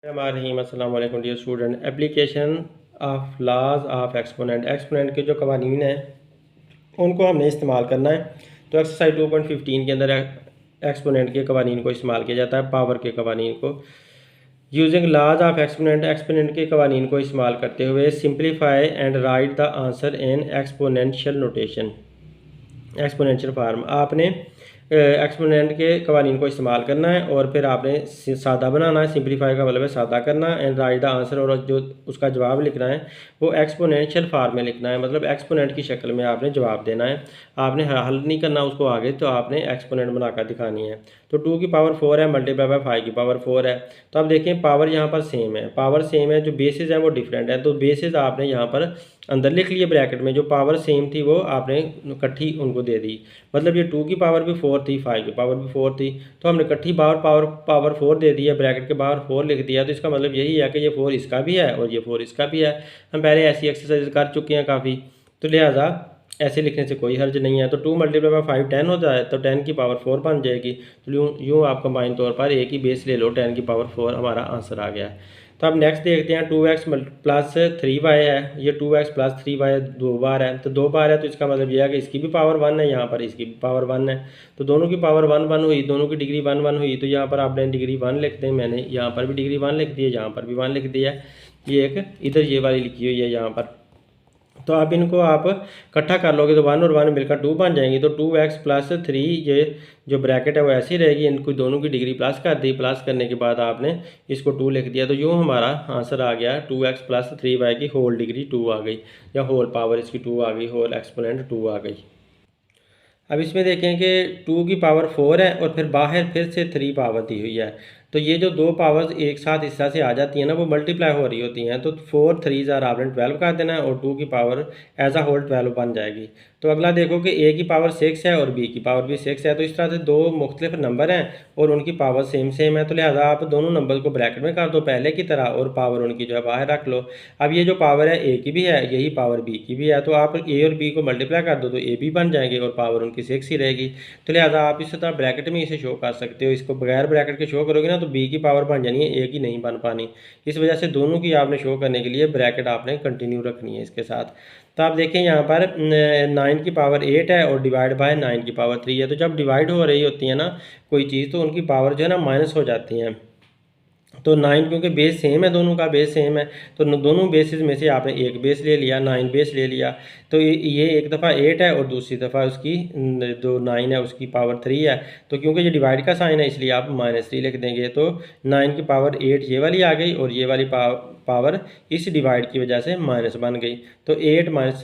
अस्सलाम वालेकुम dear student. Application of लाज ऑफ एक्सपोनेंट, एक्सपोनेंट के जो कवानीन हैं उनको हमने इस्तेमाल करना है। तो एक्सरसाइज 2.15 के अंदर एक्सपोनेंट के कवानीन को इस्तेमाल किया जाता है, पावर के कवानीन को। यूजिंग लाज ऑफ एक्सपोनेंट, एक्सपोनेंट के कवानीन को इस्तेमाल करते हुए simplify and write the answer in exponential notation, exponential form. आपने एक्सपोनेंट के कवानीन को इस्तेमाल करना है और फिर आपने सादा बनाना है। सिंप्लीफाई का मतलब है सादा करना, एंड राइट द आंसर, और जो उसका जवाब लिखना है वो एक्सपोनेंशियल फार्म में लिखना है, मतलब एक्सपोनेंट की शक्ल में आपने जवाब देना है। आपने हल नहीं करना उसको आगे, तो आपने एक्सपोनेंट बनाकर दिखानी है। तो 2 की पावर 4 है मल्टीप्लाई बाय 5 की पावर 4 है। तो अब देखें पावर यहाँ पर सेम है, पावर सेम है, जो बेसिस है वो डिफरेंट है। तो बेसिस आपने यहाँ पर अंदर लिख लिए ब्रैकेट में, जो पावर सेम थी वो आपने इकट्ठी उनको दे दी। मतलब ये 2 की पावर भी 4 थी, 5 की पावर भी 4 थी, तो हमने इकट्ठी पावर 4 दे दिया, ब्रैकेट के बाहर 4 लिख दिया। तो इसका मतलब यही है कि ये 4 इसका भी है और ये 4 इसका भी है। हम पहले ऐसी एक्सरसाइज कर चुके हैं काफ़ी, तो लिहाजा ऐसे लिखने से कोई हर्ज नहीं है। तो 2 मल्टीप्लाई बाय 5 10 होता है, तो 10 की पावर 4 बन जाएगी। तो यूँ आप कंबाइन तौर पर एक ही बेस ले लो, 10 की पावर 4 हमारा आंसर आ गया। तो अब नेक्स्ट देखते हैं, 2x प्लस 3y है। ये 2x प्लस 3y 2 बार है, तो 2 बार है, तो इसका मतलब यह है कि इसकी भी पावर 1 है, यहाँ पर इसकी भी पावर 1 है। तो दोनों की पावर 1 1 हुई, दोनों की डिग्री 1 1 हुई। तो यहाँ पर आपने डिग्री 1 लिख दें, मैंने यहाँ पर भी डिग्री 1 लिख दी है, यहाँ पर भी 1 लिख दिया है। ये एक इधर ये वाली लिखी हुई है यहाँ पर। तो अब इनको आप इकट्ठा कर लोगे तो 1 और 1 मिलकर 2 बन जाएंगी। तो 2x प्लस 3, ये जो ब्रैकेट है वो ऐसी रहेगी, इनको दोनों की डिग्री प्लस कर दी। प्लस करने के बाद आपने इसको 2 लिख दिया। तो यूँ हमारा आंसर आ गया 2x प्लस 3y की होल डिग्री 2 आ गई, या होल पावर इसकी 2 आ गई, होल एक्सपोनेंट 2 आ गई। अब इसमें देखें कि 2 की पावर 4 है और फिर बाहर फिर से 3 पावर दी हुई है। तो ये जो दो पावर्स एक साथ इस तरह से आ जाती हैं ना, वो मल्टीप्लाई हो रही होती हैं। तो 4 3 ज़ार आपने 12 कर देना है, और 2 की पावर एज अ होल 12 बन जाएगी। तो अगला देखो कि a की पावर 6 है और b की पावर भी 6 है। तो इस तरह से दो मुख्तलिफ नंबर हैं और उनकी पावर सेम सेम है। तो लिहाजा आप दोनों नंबर को ब्रैकेट में कर दो पहले की तरह, और पावर उनकी जो है बाहर रख लो। अब ये जो पावर है a की भी है, यही पावर b की भी है। तो आप a और b को मल्टीप्लाई कर दो तो a भी बन जाएंगे और पावर उनकी 6 ही रहेगी। तो लिहाजा आप इस तरह ब्रैकेट में इसे शो कर सकते हो। इसको बगैर ब्रैकेट के शो करोगे ना तो b की पावर बन जानी है, a की नहीं बन पानी। इस वजह से दोनों की आपने शो करने के लिए ब्रैकेट आपने कंटिन्यू रखनी है इसके साथ। तो आप देखें यहाँ पर 9 की पावर 8 है और डिवाइड बाय 9 की पावर 3 है। तो जब डिवाइड हो रही होती है ना कोई चीज़, तो उनकी पावर जो है ना माइनस हो जाती हैं। तो 9 क्योंकि बेस सेम है, दोनों का बेस सेम है, तो दोनों बेसिस में से आपने एक बेस ले लिया, 9 बेस ले लिया। तो ये एक दफ़ा 8 है और दूसरी दफ़ा उसकी जो 9 है उसकी पावर 3 है। तो क्योंकि ये डिवाइड का साइन है इसलिए आप -3 लिख देंगे। तो 9 की पावर 8 ये वाली आ गई, और ये वाली पावर इस डिवाइड की वजह से माइनस बन गई। तो 8 माइनस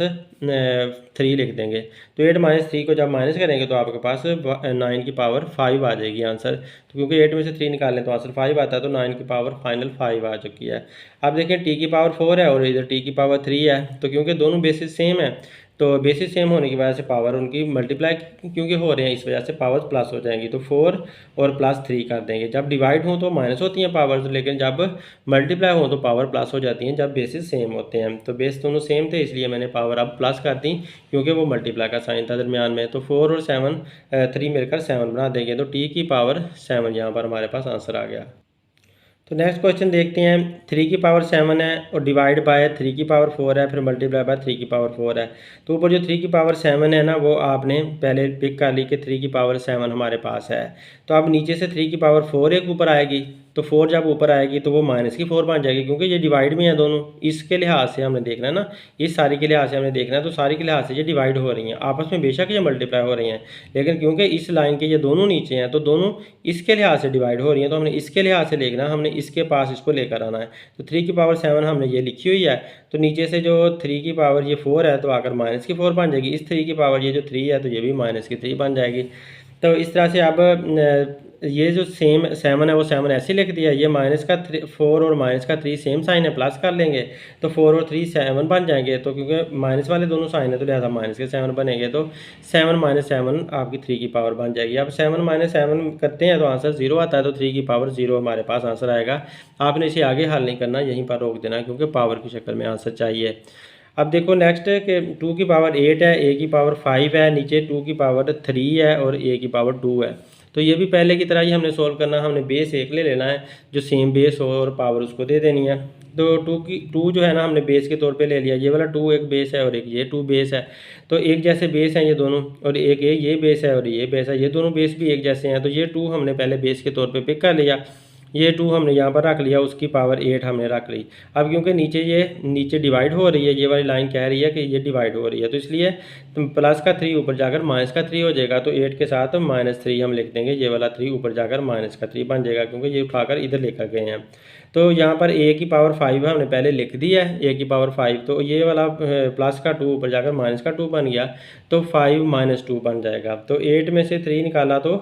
3 लिख देंगे। तो 8 माइनस 3 को जब माइनस करेंगे तो आपके पास 9 की पावर 5 आ जाएगी आंसर। तो क्योंकि 8 में से 3 निकालें तो आंसर 5 आता है, तो 9 की पावर फाइनल 5 आ चुकी है। अब देखें t की पावर 4 है और इधर t की पावर 3 है। तो क्योंकि दोनों बेसिस सेम है, तो बेसिस सेम होने की वजह से पावर उनकी मल्टीप्लाई क्योंकि हो रहे हैं, इस वजह से पावर्स प्लस हो जाएंगी। तो 4 और प्लस 3 कर देंगे। जब डिवाइड हो तो माइनस होती हैं पावर्स, लेकिन जब मल्टीप्लाई हो तो पावर प्लस हो जाती हैं जब बेसिस सेम होते हैं। तो बेस दोनों सेम थे इसलिए मैंने पावर अब प्लस कर दी, क्योंकि वो मल्टीप्लाई का साइन था दरमियान में। तो 4 और 7 3 मिलकर 7 बना देंगे। तो t की पावर 7 यहाँ पर हमारे पास आंसर आ गया। तो नेक्स्ट क्वेश्चन देखते हैं, 3 की पावर 7 है और डिवाइड बाय 3 की पावर 4 है, फिर मल्टीप्लाई बाय 3 की पावर 4 है। तो ऊपर जो 3 की पावर 7 है ना, वो आपने पहले पिक कर ली कि 3 की पावर 7 हमारे पास है। तो अब नीचे से 3 की पावर 4 एक ऊपर आएगी, तो 4 जब ऊपर आएगी तो वो माइनस की 4 बन जाएगी, क्योंकि ये डिवाइड में है दोनों। इसके लिहाज से हमने देखना है ना, इस सारी के लिहाज से हमने देखना है। तो सारी के लिहाज से ये डिवाइड हो रही हैं आपस में, बेशक ये मल्टीप्लाई हो रही हैं, लेकिन क्योंकि इस लाइन के ये दोनों नीचे हैं तो दोनों इसके लिहाज से डिवाइड हो रही हैं। तो हमने इसके लिहाज से देखना, हमने इसके पास इसको लेकर आना है। तो 3 की पावर 7 हमने ये लिखी हुई है, तो नीचे से जो 3 की पावर ये 4 है तो आकर माइनस की 4 बन जाएगी। इस 3 की पावर ये जो 3 है तो ये भी माइनस की 3 बन जाएगी। तो इस तरह से अब ये जो सेम 7 है वो 7 ऐसे लिख दिया। ये माइनस का 4 और माइनस का 3 सेम साइन है, प्लस कर लेंगे तो 4 और 3 7 बन जाएंगे। तो क्योंकि माइनस वाले दोनों साइन है तो लिहाजा माइनस के 7 बनेंगे। तो 7 माइनस 7 आपकी 3 की पावर बन जाएगी। अब 7 माइनस 7 करते हैं तो आंसर 0 आता है, तो 3 की पावर 0 हमारे पास आंसर आएगा। आपने इसे आगे हल नहीं करना, यहीं पर रोक देना, क्योंकि पावर की शक्ल में आंसर चाहिए। अब देखो नेक्स्ट कि 2 की पावर 8 है, a की पावर 5 है, नीचे 2 की पावर 3 है और a की पावर 2 है। तो ये भी पहले की तरह ही हमने सोल्व करना, हमने बेस 1 ले लेना है जो सेम बेस हो और पावर उसको दे देनी है। तो 2 जो है ना हमने बेस के तौर पे ले लिया, ये वाला 2 एक बेस है और एक ये 2 बेस है। तो एक जैसे बेस हैं ये दोनों, और एक ये बेस है और ये बेस है, ये दोनों बेस भी एक जैसे हैं। तो ये 2 हमने पहले बेस के तौर पे पिक कर लिया, ये 2 हमने यहाँ पर रख लिया, उसकी पावर 8 हमने रख ली। अब क्योंकि नीचे डिवाइड हो रही है, ये वाली लाइन कह रही है कि ये डिवाइड हो रही है, तो इसलिए प्लस का 3 ऊपर जाकर माइनस का 3 हो जाएगा। तो 8 के साथ -3 हम लिख देंगे, ये वाला 3 ऊपर जाकर -3 बन जाएगा क्योंकि ये उठाकर इधर लेकर गए हैं। तो यहाँ पर a की पावर 5 हमने पहले लिख दी है, a की पावर 5, तो ये वाला प्लस का 2 ऊपर जाकर माइनस का 2 बन गया, तो 5 - 2 बन जाएगा। तो 8 में से 3 निकाला तो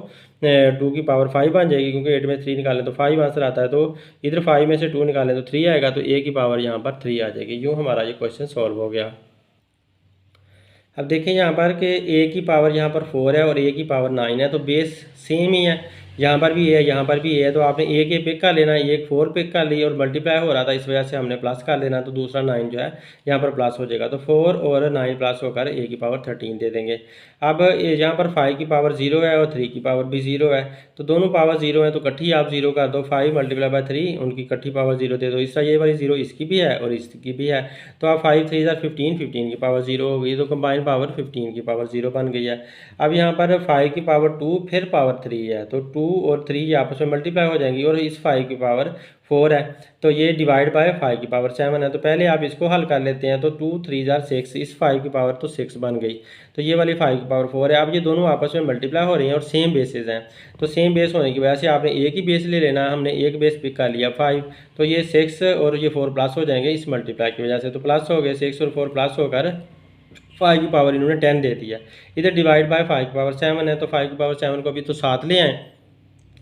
2 की पावर 5 बन जाएगी, क्योंकि 8 में 3 निकालें तो 5 आंसर आता है। तो इधर 5 में से 2 निकालें तो 3 आएगा, तो a की पावर यहाँ पर 3 आ जाएगी। यूँ हमारा ये क्वेश्चन सॉल्व हो गया। अब देखें यहाँ पर कि a की पावर यहाँ पर 4 है और a की पावर 9 है, तो बेस सेम ही है, यहाँ पर भी a है यहाँ पर भी a है। तो आपने a के पिक कर लेना, एक 4 पिक कर ली और मल्टीप्लाई हो रहा था इस वजह से हमने प्लस कर लेना, तो दूसरा 9 जो है यहाँ पर प्लस हो जाएगा। तो 4 और 9 प्लस होकर a की पावर 13 दे देंगे। अब यहाँ पर 5 की पावर 0 है और 3 की पावर भी 0 है, तो दोनों पावर 0 है, तो इकट्ठी आप 0 कर दो, 5 × 3 उनकी इकट्ठी पावर 0 दे दो। इस तरह ये वाली 0 इसकी भी है और इसकी भी है, तो आप 5 × 3 = 15, 15 की पावर 0 हो गई, तो कंबाइन पावर 15 की पावर 0 बन गई है। अब यहाँ पर 5 की पावर 2 फिर पावर 3 है, तो 2 और 3 आपस में मल्टीप्लाई हो जाएंगी, और इस 5 की पावर 4 है, तो ये डिवाइड बाय 5 की पावर 7 है। तो पहले आप इसको हल कर लेते हैं, तो 2 × 3 = 6, इस 5 की पावर तो 6 बन गई, तो ये वाली 5 की पावर 4 है। अब ये दोनों आपस में मल्टीप्लाई हो रही हैं और सेम बेसेस हैं, तो सेम बेस होने की वजह से आपने एक ही बेस ले लेना, हमने एक बेस पिक कर लिया 5, तो ये 6 और ये 4 प्लस हो जाएंगे इस मल्टीप्लाई की वजह से, तो प्लस हो गए 6 और 4 प्लस होकर 5 की पावर इन्होंने 10 दे दिया। इधर डिवाइड बाय 5 की पावर 7 है, तो 5 की पावर 7 को भी तो साथ ले आएँ।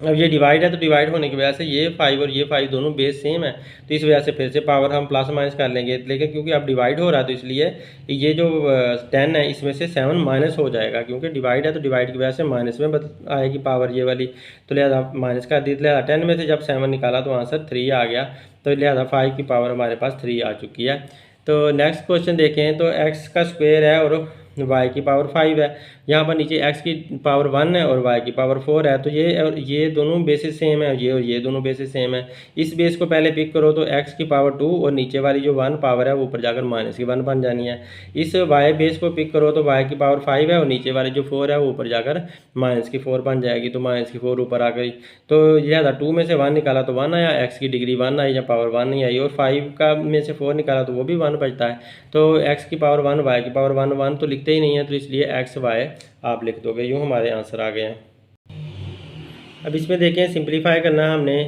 अब ये डिवाइड है, तो डिवाइड होने की वजह से ये 5 और ये 5 दोनों बेस सेम है, तो इस वजह से फिर से पावर हम प्लस माइनस कर लेंगे, लेकिन क्योंकि अब डिवाइड हो रहा है तो इसलिए ये जो 10 है इसमें से 7 माइनस हो जाएगा, क्योंकि डिवाइड है तो डिवाइड की वजह से माइनस में आएगी पावर ये वाली, तो लिहाजा माइनस कर दी। लिहाजा 10 में से जब 7 निकाला तो आंसर 3 आ गया, तो लिहाजा 5 की पावर हमारे पास 3 आ चुकी है। तो नेक्स्ट क्वेश्चन देखें, तो x का स्क्वायर है और y की पावर 5 है, यहाँ पर नीचे x की पावर 1 है और y की पावर 4 है, तो ये दोनों बेसिस सेम है, और ये दोनों बेसिस सेम है। इस बेस को पहले पिक करो, तो x की पावर 2 और नीचे वाली जो 1 पावर है वो ऊपर जाकर -1 बन जानी है। इस y बेस को पिक करो, तो y की पावर 5 है और नीचे वाली जो 4 है वो ऊपर जाकर -4 बन जाएगी, तो -4 ऊपर आ गई। तो लिहाजा 2 में से 1 निकाला तो 1 आया, x की डिग्री 1 आई या पावर 1 नहीं आई, और 5 का में से 4 निकाला तो वो भी 1 बचता है, तो x की पावर 1 y की पावर 1 1 तो लिखते ही नहीं है, तो इसलिए x y आप लिख दोगे। यूँ हमारे आंसर आ गए हैं। अब इसमें देखें सिंप्लीफाई करना है हमने,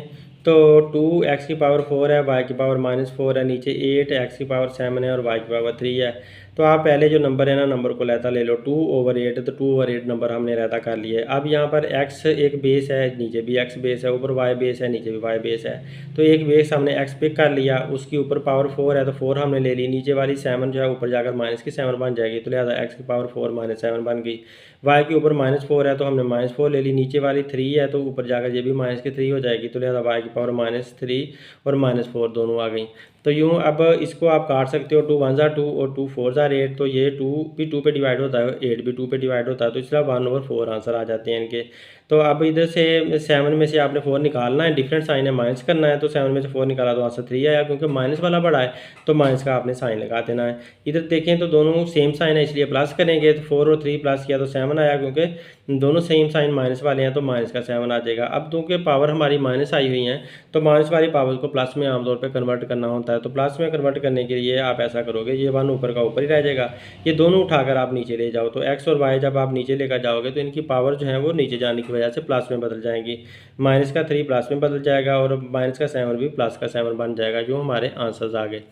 तो 2x की पावर 4 है, y की पावर -4 है, नीचे 8 x की पावर 7 है और y की पावर 3 है। तो आप पहले जो नंबर है ना नंबर को रहता ले लो, 2/8, तो 2/8 नंबर हमने रहता कर लिए। अब यहाँ पर x एक बेस है, नीचे भी x बेस है, ऊपर y बेस है, नीचे भी y बेस है, तो एक बेस हमने x पिक कर लिया, उसकी ऊपर पावर 4 है तो 4 हमने ले ली, नीचे वाली 7 जो है ऊपर जाकर -7 बन जाएगी, तो लिहाजा x की पावर 4 -7 बन गई। y के ऊपर -4 है तो हमने -4 ले ली, नीचे वाली 3 है तो ऊपर जाकर ये भी -3 हो जाएगी, तो लिहाजा y की पावर -3 और -4 दोनों आ गई। तो यूँ अब इसको आप काट सकते हो, 2 1 = 2 और 2 4 = 8, तो ये 2 भी 2 पे डिवाइड होता है, 8 भी 2 पे डिवाइड होता है, तो इसलिए 1/4 आंसर आ जाते हैं इनके। तो अब इधर से 7 में से आपने 4 निकालना है, डिफरेंट साइन है, माइनस करना है, तो 7 में से 4 निकाला तो आंसर 3 आया, क्योंकि माइनस वाला बड़ा है तो माइनस का आपने साइन लगा देना है। इधर देखें तो दोनों सेम साइन है इसलिए प्लस करेंगे, तो 4 और 3 प्लस किया तो 7 आया, क्योंकि दोनों सेम साइन माइनस वाले हैं तो माइनस का 7 आ जाएगा। अब क्योंकि पावर हमारी माइनस आई हुई हैं तो माइनस वाली पावर को प्लस में आमतौर पर कन्वर्ट करना होता है, तो प्लस में कन्वर्ट करने के लिए आप ऐसा करोगे, ये 1 ऊपर का ऊपर ही रह जाएगा, ये दोनों उठाकर आप नीचे ले जाओ, तो x और y जब आप नीचे लेकर जाओगे तो इनकी पावर जो है वो नीचे जाने की वजह से प्लस में बदल जाएंगी, माइनस का 3 प्लस में बदल जाएगा और माइनस का 7 भी प्लस का 7 बन जाएगा, जो हमारे आंसर्स आ गए।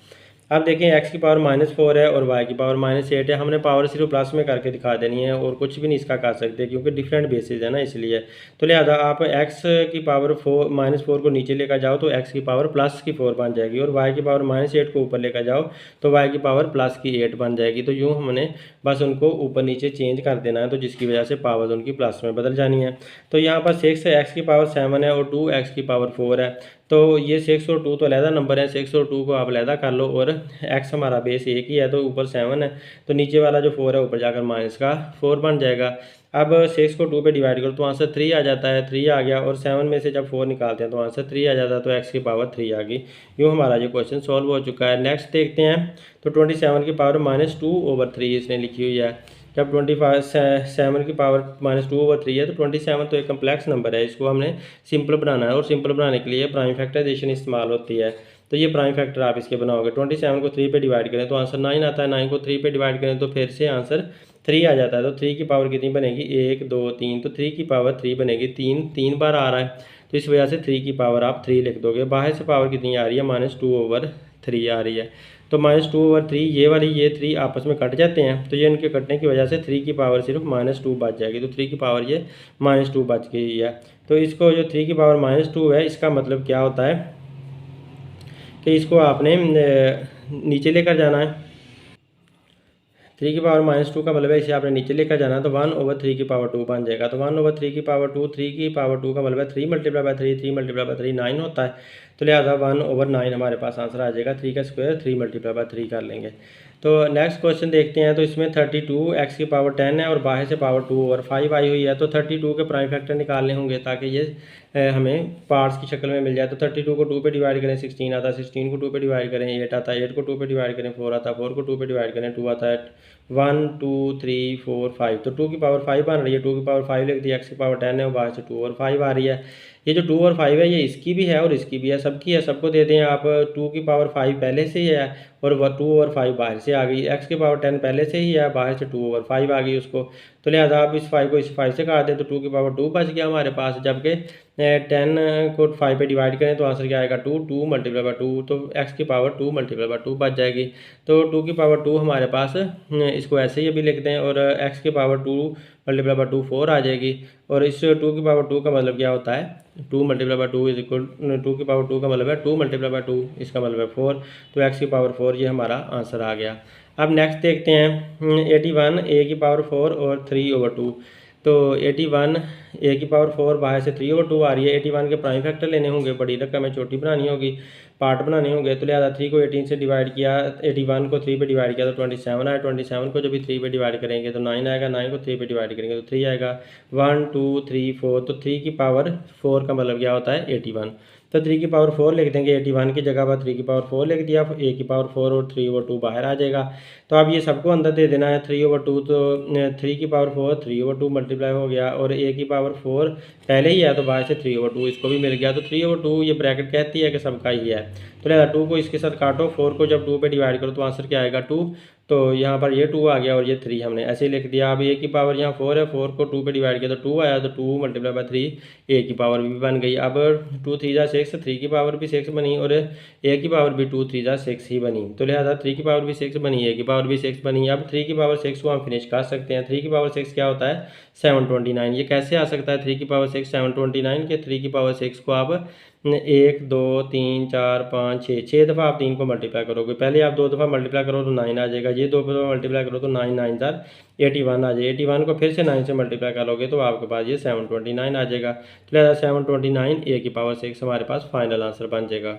अब देखें x की पावर -4 है और y की पावर -8 है, हमने पावर सिर्फ प्लस में करके दिखा देनी है और कुछ भी नहीं इसका कर सकते क्योंकि डिफरेंट बेसिस है ना, इसलिए तो लिहाजा आप x की पावर -4 को नीचे लेकर जाओ तो x की पावर +4 बन जाएगी, और y की पावर -8 को ऊपर लेकर जाओ तो y की पावर +8 बन जाएगी। तो यूँ हमने बस उनको ऊपर नीचे चेंज कर देना है, तो जिसकी वजह से पावर उनकी प्लस में बदल जानी है। तो यहाँ पर 6 x की पावर 7 है और 2x की पावर 4 है, तो ये 6 और 2 तो अलहदा नंबर है, 6 और 2 को आप अलहदा कर लो, और x हमारा बेस एक ही है तो ऊपर 7 है, तो नीचे वाला जो 4 है ऊपर जाकर -4 बन जाएगा। अब 6 को 2 पे डिवाइड करो तो आंसर 3 आ जाता है, 3 आ गया। और 7 में से जब 4 निकालते हैं तो आंसर 3 आ जाता है, तो एक्स की पावर 3 आ गई। यूँ हमारा ये क्वेश्चन सॉल्व हो चुका है। नेक्स्ट देखते हैं, तो 27 की पावर -2/3 इसने लिखी हुई है। जब 7 की पावर -2/3 है तो 27 तो एक कम्प्लेक्स नंबर है, इसको हमने सिंपल बनाना है, और सिंपल बनाने के लिए प्राइम फैक्टराइजेशन इस्तेमाल होती है। तो ये प्राइम फैक्टर आप इसके बनाओगे। 27 को 3 पे डिवाइड करें तो आंसर 9 आता है, 9 को 3 पे डिवाइड करें तो फिर से आंसर 3 आ जाता है। तो 3 की पावर कितनी बनेगी, 1 2 3, तो 3 की पावर 3 बनेगी, 3 बार आ रहा है, तो इस वजह से 3 की पावर आप 3 लिख दोगे। बाहर से पावर कितनी आ रही है, -2/3 आ रही है। तो -2/3 ये वाली ये 3 आपस में कट जाते हैं, तो ये इनके कटने की वजह से 3 की पावर सिर्फ -2 बच जाएगी। तो 3 की पावर ये -2 बच गई है। तो इसको जो 3 की पावर -2 है, इसका मतलब क्या होता है कि इसको आपने नीचे लेकर जाना है। 3 की पावर -2 का मतलब है इसे आपने नीचे लेकर जाना है, तो 1/3 की पावर 2 बन जाएगा। तो 1/3 की पावर 2, 3 की पावर 2 का मतलब है 3 × 3, 3 × 3 9 होता है। तो लिहाजा 1/9 हमारे पास आंसर आ जाएगा। 3 का स्क्वायर 3 × 3 कर लेंगे। तो नेक्स्ट क्वेश्चन देखते हैं। तो इसमें 32 एक्स की पावर 10 है और बाहर से पावर 2/5 आई हुई है। तो 32 के प्राइम फैक्टर निकालने होंगे ताकि ये हमें पार्ट्स की शक्ल में मिल जाए। तो 32 को 2 पे डिवाइड करें 16 आता है, 16 को 2 पे डिवाइड करें 8 आता है, 8 को 2 पे डिवाइड करें 4 आता है, 4 को 2 पे डिवाइड करें 2 आता है। 1 2 3 4 5, तो 2 की पावर 5 बन रही है। 2 की पावर 5 लिख दी, एक्स की पावर 10 है और बाहर से 2 और 5 आ रही है। ये जो 2 और 5 है ये इसकी भी है और इसकी भी है, सबकी है, सबको दे दें आप। 2 की पावर 5 पहले से ही है और 2 और 5 बाहर से आ गई। एक्स की पावर 10 पहले से ही है, बाहर से 2 और 5 आ गई उसको। तो लिहाजा आप इस 5 को इस 5 से काट दें तो 2 की पावर 2 बच गया हमारे पास। जबकि 10 को 5 पे डिवाइड करें तो आंसर क्या आएगा, 2 2 × 2, तो एक्स की पावर 2 × 2 बच जाएगी। तो 2 की पावर 2 हमारे पास, इसको ऐसे ही अभी लिख दें, और एक्स की पावर 2 × 2 4 आ जाएगी। और इस 2 की पावर 2 का मतलब क्या होता है, 2 × 2 इज इक्वल, 2 की पावर 2 का मतलब है 2 × 2, इसका मतलब है 4। तो एक्स की पावर 4 ये हमारा आंसर आ गया। अब नेक्स्ट देखते हैं 81 ए की पावर 4 और 3/2। तो 81 ए की पावर 4 बाहर से 3/2 आ रही है। 81 के प्राइम फैक्टर लेने होंगे, बड़ी रकम है, छोटी बनानी होगी, पार्ट बनाने होंगे। तो लिहाजा 3 को 18 से डिवाइड किया, 81 को 3 पे डिवाइड किया तो 27 आया। 27 को जब भी 3 पे डिवाइड करेंगे तो 9 आएगा, 9 को 3 पे डिवाइड करेंगे तो 3 आएगा। 1 2 3 4, तो 3 की पावर 4 का मतलब क्या होता है, 81। तो 3 की पावर 4 लिख देंगे, 81 की जगह पर 3 की पावर 4 लिख दिया, ए की पावर 4 और 3/2 बाहर आ जाएगा। तो अब ये सबको अंदर दे देना है 3/2, तो 3 की पावर 4 3/2 मल्टीप्लाई हो गया, और ए की पावर 4 पहले ही है तो बाहर से 3/2 इसको भी मिल गया। तो 3/2 ये ब्रैकेट कहती है कि सबका ही है। तो लिहाजा 2 को इसके साथ काटो, 4 को जब 2 पे डिवाइड करो तो आंसर क्या आएगा, 2। तो यहाँ पर ये 2 आ गया और ये 3 हमने ऐसे ही लिख दिया। अब ए की पावर यहाँ 4 है, 4 को 2 पे डिवाइड किया तो 2 आया, तो 2 × 3 ए की पावर भी बन गई। अब 2 3 जा 6, 3 की पावर भी 6 बनी और ए की पावर भी 2 3 जा 6 ही बनी। तो लिहाजा 3 की पावर भी 6 बनी, ए की पावर भी 6 बनी। अब 3 की पावर 6 को हम फिनिश कर सकते हैं। 3 की पावर 6 क्या होता है, 729। ये कैसे आ सकता है 3 की पावर 6 729 के? 3 की पावर 6 को आप 1 2 3 4 5 6 दफ़ा आप 3 को मल्टीप्लाई करोगे। पहले आप 2 दफ़ा मल्टीप्लाई करो तो 9 आ जाएगा, ये 2 दफ़ा मल्टीप्लाई करो तो 9 9 जार 81 आ जाए। 81 को फिर से 9 से मल्टीप्लाई करोगे तो आपके पास ये 729 आ जाएगा। तो लिहाजा 729 ए की पावर 6 हमारे पास फाइनल आंसर बन जाएगा।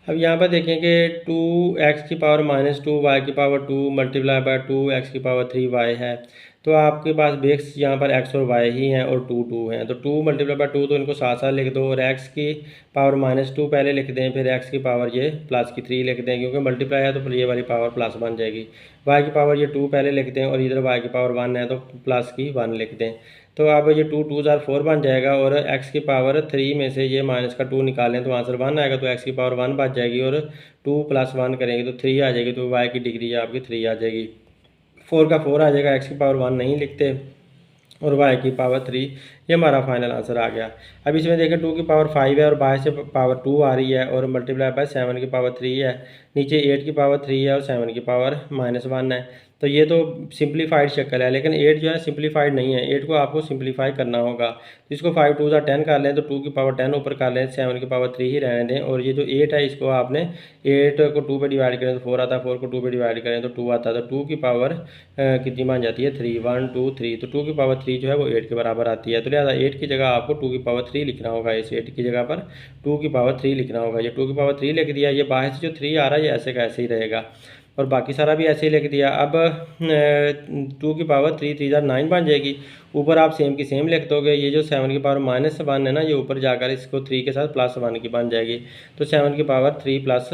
अब यहाँ पर देखें कि 2x की पावर -2 y की पावर 2 मल्टीप्लाई बाय 2x की पावर 3 y है। तो आपके पास बेस यहाँ पर x और y ही हैं और 2 2 हैं, तो 2 मल्टीप्लाई बाय 2 तो इनको साथ साथ लिख दो, और x की पावर -2 पहले लिख दें, फिर x की पावर ये प्लस की 3 लिख दें, क्योंकि मल्टीप्लाई है तो फिर ये वाली पावर प्लस बन जाएगी। y की पावर ये 2 पहले लिख दें और इधर y की पावर 1 है तो प्लस की 1 लिख दें। तो अब ये 2 2 जार 4 बन जाएगा, और x की पावर 3 में से ये माइनस का 2 निकालें तो आंसर 1 आएगा, तो x की पावर 1 बच जाएगी, और 2 + 1 करेंगे तो 3 आ जाएगी। तो y की डिग्री आपकी 3 आ जाएगी। 4 का 4 आ जाएगा, x की पावर 1 नहीं लिखते, और y की पावर 3, ये हमारा फाइनल आंसर आ गया। अब इसमें देखें 2 की पावर 5 है और बाहर से पावर 2 आ रही है, और मल्टीप्लाई बाय 7 की पावर 3 है, नीचे 8 की पावर 3 है और 7 की पावर -1 है। तो ये तो सिंप्लीफाइड शक्ल है, लेकिन 8 जो है सिंप्लीफाइड नहीं है, 8 को आपको सिंप्लीफाई करना होगा। तो इसको 5 2 ज़ा 10 कर लें, तो 2 की पावर 10 ऊपर कर लें, 7 की पावर 3 ही रहने दें, और ये जो 8 है इसको आपने 8 को 2 पे डिवाइड करें तो 4 आता है, 4 को 2 पे डिवाइड करें तो 2 आता है, तो 2 की पावर कितनी बन जाती है, 3 1 2 3। तो 2 की पावर 3 जो है वो 8 के बराबर आती है। तो लिहाजा 8 की जगह आपको 2 की पावर 3 लिखना होगा, इस 8 की जगह पर 2 की पावर 3 लिखना होगा। ये 2 की पावर 3 लिख दिया, ये बाहर से जो 3 आ रहा है ये ऐसे का ऐसे ही रहेगा। और बाकी सारा भी ऐसे ही लिख दिया। अब 2 की पावर 3 3 9 बन जाएगी। ऊपर आप सेम की सेम लिख दोगे। ये जो 7 की पावर -1 है ना, ये ऊपर जाकर इसको 3 के साथ +1 की बन जाएगी। तो 7 की पावर 3 +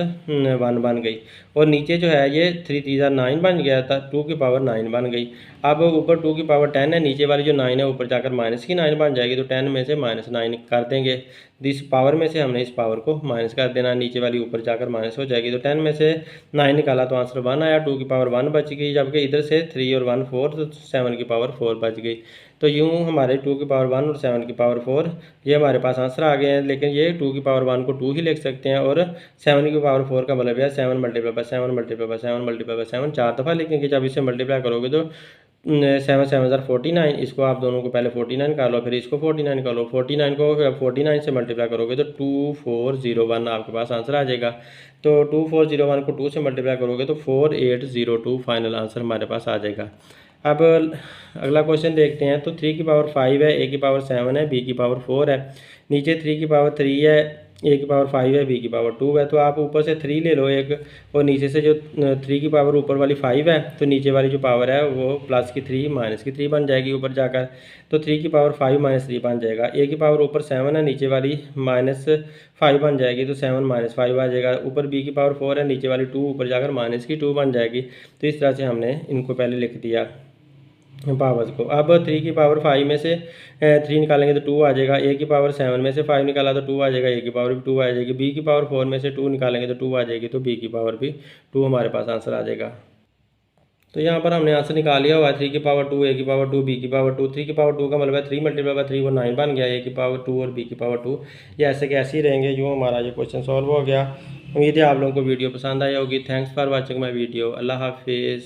1 बन गई। और नीचे जो है ये 3 3 9 बन गया था, 2 की पावर 9 बन गई। अब ऊपर 2 की पावर 10 है, नीचे वाली जो 9 है ऊपर जाकर माइनस की 9 बन जाएगी। तो 10 में से -9 कर देंगे। इस पावर में से हमने इस पावर को माइनस कर देना, नीचे वाली ऊपर जाकर माइनस हो जाएगी। तो 10 में से 9 निकाला तो आंसर 1 आया। 2 की पावर 1 बच गई, जबकि इधर से 3 और 1 4, तो 7 की पावर 4 बच गई। तो यूँ हमारे 2 की पावर 1 और 7 की पावर 4 ये हमारे पास आंसर आ गए हैं। लेकिन ये 2 की पावर 1 को 2 ही लिख सकते हैं, और 7 की पावर 4 का मतलब है 7 × 7 × 7 × 7 4 दफ़ा लिखेंगे। जब इसे मल्टीप्लाई करोगे तो 7 7 49, इसको आप दोनों को पहले 49 कर लो, फिर इसको 49 कर लो। 49 को 49 से मल्टीप्लाई करोगे तो 2401 आपके पास आंसर आ जाएगा। तो 2401 को 2 से मल्टीप्लाई करोगे तो 4802 फाइनल आंसर हमारे पास आ जाएगा। अब अगला क्वेश्चन देखते हैं। तो 3 की पावर 5 है, a की पावर 7 है, b की पावर 4 है। नीचे 3 की पावर 3 है, a की पावर 5 है, b की पावर 2 है। तो आप ऊपर से 3 ले लो एक, और नीचे से जो 3 की पावर ऊपर वाली 5 है, तो नीचे वाली जो पावर है वो प्लस की 3 माइनस की 3 बन जाएगी ऊपर जाकर। तो 3 की पावर 5 - 3 बन जाएगा। a की पावर ऊपर 7 है, नीचे वाली -5 बन जाएगी, तो 7 - 5 आ जाएगा। ऊपर b की पावर 4 है, नीचे वाली 2 ऊपर जाकर माइनस की 2 बन जाएगी। तो इस तरह से हमने इनको पहले लिख दिया पावर्स को। अब 3 की पावर 5 में से 3 निकालेंगे तो 2 आ जाएगा। a की पावर 7 में से 5 निकाला तो 2 आ जाएगा, a की पावर भी 2 आ जाएगी। b की पावर 4 में से 2 निकालेंगे तो 2 आ जाएगी, तो b की पावर भी 2 हमारे पास आंसर आ जाएगा। तो यहाँ पर हमने आंसर निकाल लिया हुआ है। 3 की पावर 2, a की पावर 2, b की पावर 2। 3 की पावर 2 का मतलब है 3 × 3 वो 9 बन गया। a की पावर 2 और b की पावर 2, ये ऐसे के ऐसे ही रहेंगे। यूँ हमारा ये क्वेश्चन सॉल्व हो गया। उम्मीद है आप लोगों को वीडियो पसंद आई होगी। Thanks for watching my video. अल्लाह हाफिज़।